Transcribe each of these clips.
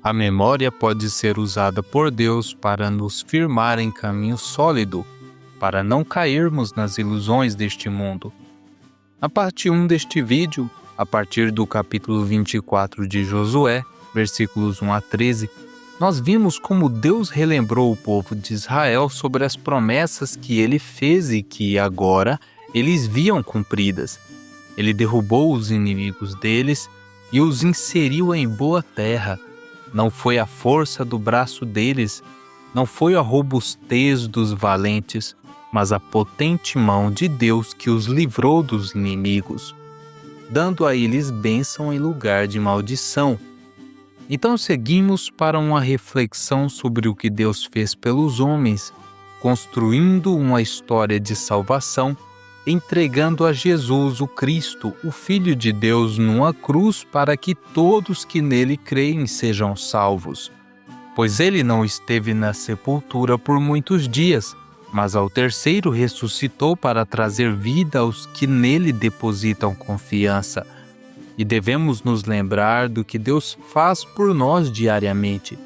A memória pode ser usada por Deus para nos firmar em caminho sólido, para não cairmos nas ilusões deste mundo. Na parte 1 deste vídeo, a partir do capítulo 24 de Josué, versículos 1 a 13, nós vimos como Deus relembrou o povo de Israel sobre as promessas que ele fez e que agora eles viam cumpridas. Ele derrubou os inimigos deles e os inseriu em boa terra. Não foi a força do braço deles, não foi a robustez dos valentes, mas a potente mão de Deus que os livrou dos inimigos, dando a eles bênção em lugar de maldição. Então seguimos para uma reflexão sobre o que Deus fez pelos homens, construindo uma história de salvação, entregando a Jesus, o Cristo, o Filho de Deus, numa cruz para que todos que nele creem sejam salvos. Pois ele não esteve na sepultura por muitos dias, mas ao terceiro ressuscitou para trazer vida aos que nele depositam confiança. E devemos nos lembrar do que Deus faz por nós diariamente,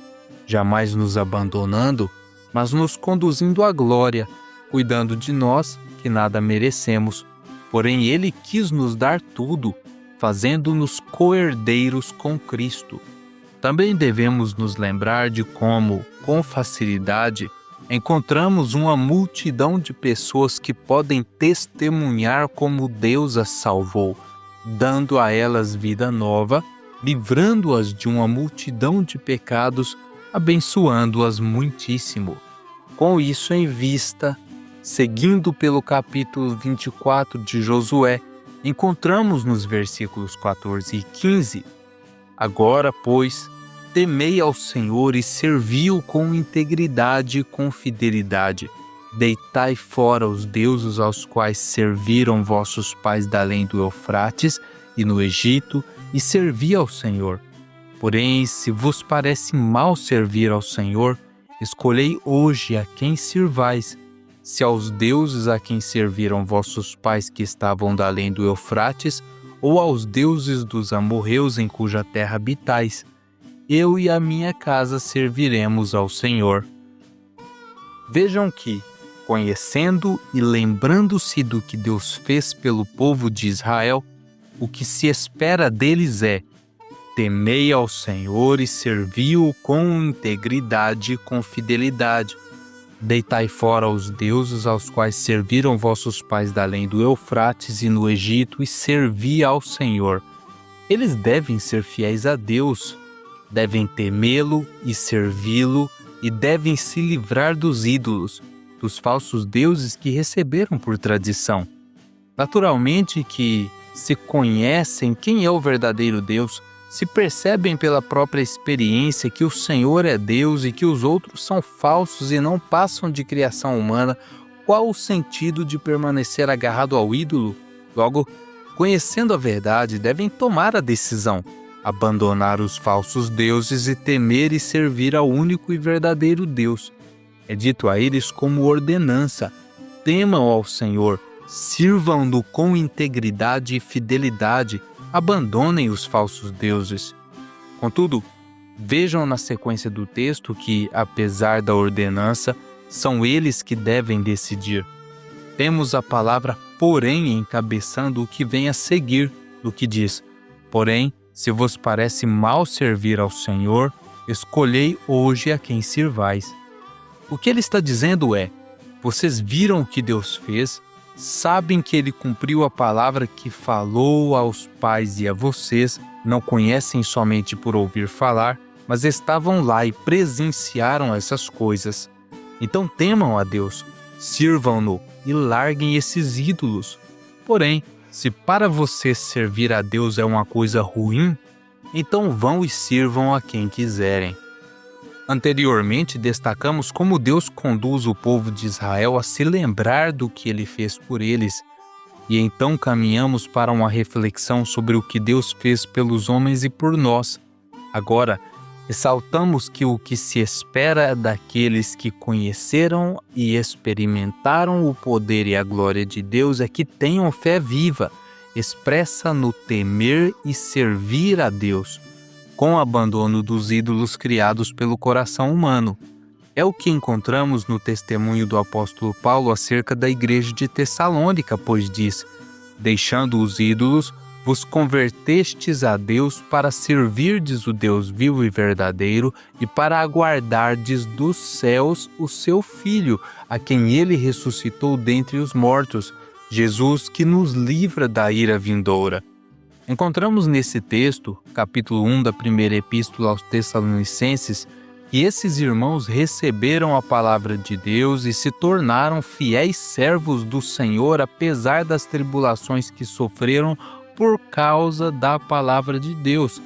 jamais nos abandonando, mas nos conduzindo à glória, cuidando de nós que nada merecemos. Porém, Ele quis nos dar tudo, fazendo-nos co-herdeiros com Cristo. Também devemos nos lembrar de como, com facilidade, encontramos uma multidão de pessoas que podem testemunhar como Deus as salvou, dando a elas vida nova, livrando-as de uma multidão de pecados, abençoando-as muitíssimo. Com isso em vista, seguindo pelo capítulo 24 de Josué, encontramos nos versículos 14 e 15: Agora, pois, temei ao Senhor e servi-o com integridade e com fidelidade. Deitai fora os deuses aos quais serviram vossos pais da além do Eufrates e no Egito, e servi ao Senhor. Porém, se vos parece mal servir ao Senhor, escolhei hoje a quem sirvais, se aos deuses a quem serviram vossos pais que estavam da além do Eufrates, ou aos deuses dos amorreus em cuja terra habitais. Eu e a minha casa serviremos ao Senhor. Vejam que, conhecendo e lembrando-se do que Deus fez pelo povo de Israel, o que se espera deles é: temei ao Senhor e servi-o com integridade e com fidelidade. Deitai fora os deuses aos quais serviram vossos pais da além do Eufrates e no Egito, e servi ao Senhor. Eles devem ser fiéis a Deus, devem temê-lo e servi-lo, e devem se livrar dos ídolos, dos falsos deuses que receberam por tradição. Naturalmente que se conhecem quem é o verdadeiro Deus, se percebem pela própria experiência que o Senhor é Deus e que os outros são falsos e não passam de criação humana, qual o sentido de permanecer agarrado ao ídolo? Logo, conhecendo a verdade, devem tomar a decisão, abandonar os falsos deuses e temer e servir ao único e verdadeiro Deus. É dito a eles como ordenança: temam ao Senhor, sirvam-no com integridade e fidelidade, abandonem os falsos deuses. Contudo, vejam na sequência do texto que, apesar da ordenança, são eles que devem decidir. Temos a palavra porém encabeçando o que vem a seguir, do que diz: porém, se vos parece mal servir ao Senhor, escolhei hoje a quem sirvais. O que ele está dizendo é: vocês viram o que Deus fez, sabem que ele cumpriu a palavra que falou aos pais e a vocês, não conhecem somente por ouvir falar, mas estavam lá e presenciaram essas coisas. Então temam a Deus, sirvam-no e larguem esses ídolos. Porém, se para vocês servir a Deus é uma coisa ruim, então vão e sirvam a quem quiserem. Anteriormente, destacamos como Deus conduz o povo de Israel a se lembrar do que ele fez por eles, e então caminhamos para uma reflexão sobre o que Deus fez pelos homens e por nós. Agora, ressaltamos que o que se espera daqueles que conheceram e experimentaram o poder e a glória de Deus é que tenham fé viva, expressa no temer e servir a Deus. com o abandono dos ídolos criados pelo coração humano. É o que encontramos no testemunho do apóstolo Paulo acerca da igreja de Tessalônica, pois diz: deixando os ídolos, vos convertestes a Deus para servirdes o Deus vivo e verdadeiro e para aguardardes dos céus o seu Filho, a quem ele ressuscitou dentre os mortos, Jesus, que nos livra da ira vindoura. Encontramos nesse texto, capítulo 1 da primeira epístola aos Tessalonicenses, que esses irmãos receberam a palavra de Deus e se tornaram fiéis servos do Senhor, apesar das tribulações que sofreram por causa da palavra de Deus.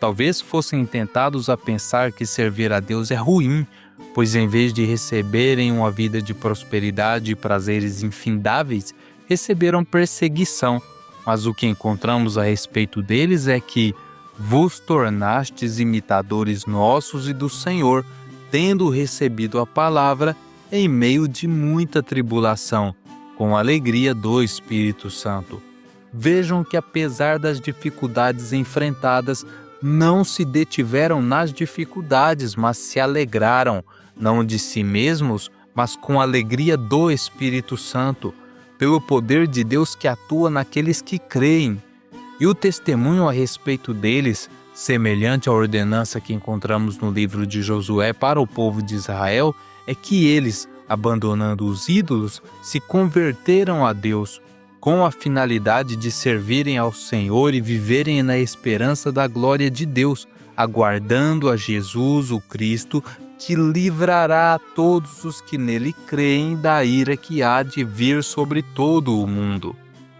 Talvez fossem tentados a pensar que servir a Deus é ruim, pois em vez de receberem uma vida de prosperidade e prazeres infindáveis, receberam perseguição. Mas o que encontramos a respeito deles é que vos tornastes imitadores nossos e do Senhor, tendo recebido a palavra em meio de muita tribulação, com a alegria do Espírito Santo. Vejam que apesar das dificuldades enfrentadas, não se detiveram nas dificuldades, mas se alegraram, não de si mesmos, mas com a alegria do Espírito Santo, pelo poder de Deus que atua naqueles que creem. E o testemunho a respeito deles, semelhante à ordenança que encontramos no livro de Josué para o povo de Israel, é que eles, abandonando os ídolos, se converteram a Deus, com a finalidade de servirem ao Senhor e viverem na esperança da glória de Deus, aguardando a Jesus, o Cristo, que livrará a todos os que nele creem da ira que há de vir sobre todo o mundo.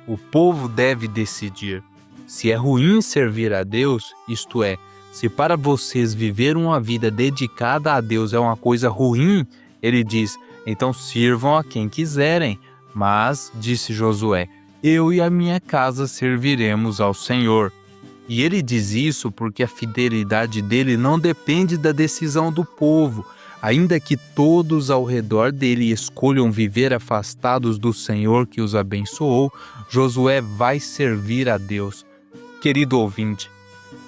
O povo deve decidir. Se é ruim servir a Deus, isto é, se para vocês viver uma vida dedicada a Deus é uma coisa ruim, ele diz, então sirvam a quem quiserem. Mas, disse Josué, eu e a minha casa serviremos ao Senhor. E ele diz isso porque a fidelidade dele não depende da decisão do povo. Ainda que todos ao redor dele escolham viver afastados do Senhor que os abençoou, Josué vai servir a Deus. Querido ouvinte,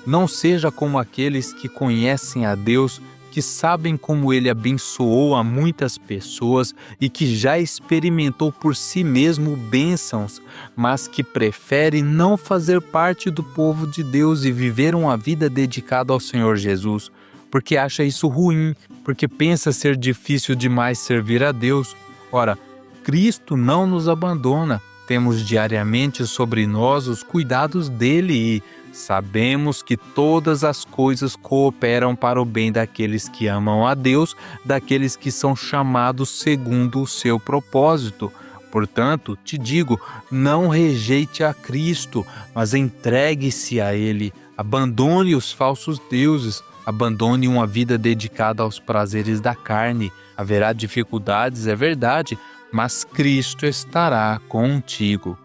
não seja como aqueles que conhecem a Deus, que sabem como Ele abençoou a muitas pessoas e que já experimentou por si mesmo bênçãos, mas que prefere não fazer parte do povo de Deus e viver uma vida dedicada ao Senhor Jesus, porque acha isso ruim, porque pensa ser difícil demais servir a Deus. Ora, Cristo não nos abandona. Temos diariamente sobre nós os cuidados dele e sabemos que todas as coisas cooperam para o bem daqueles que amam a Deus, daqueles que são chamados segundo o seu propósito. Portanto, te digo, não rejeite a Cristo, mas entregue-se a Ele. Abandone os falsos deuses, abandone uma vida dedicada aos prazeres da carne. Haverá dificuldades, é verdade, mas Cristo estará contigo.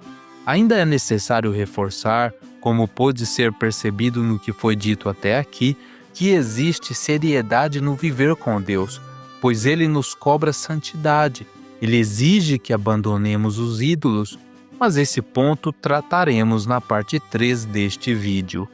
Ainda é necessário reforçar, como pôde ser percebido no que foi dito até aqui, que existe seriedade no viver com Deus, pois Ele nos cobra santidade. Ele exige que abandonemos os ídolos, mas esse ponto trataremos na parte 3 deste vídeo.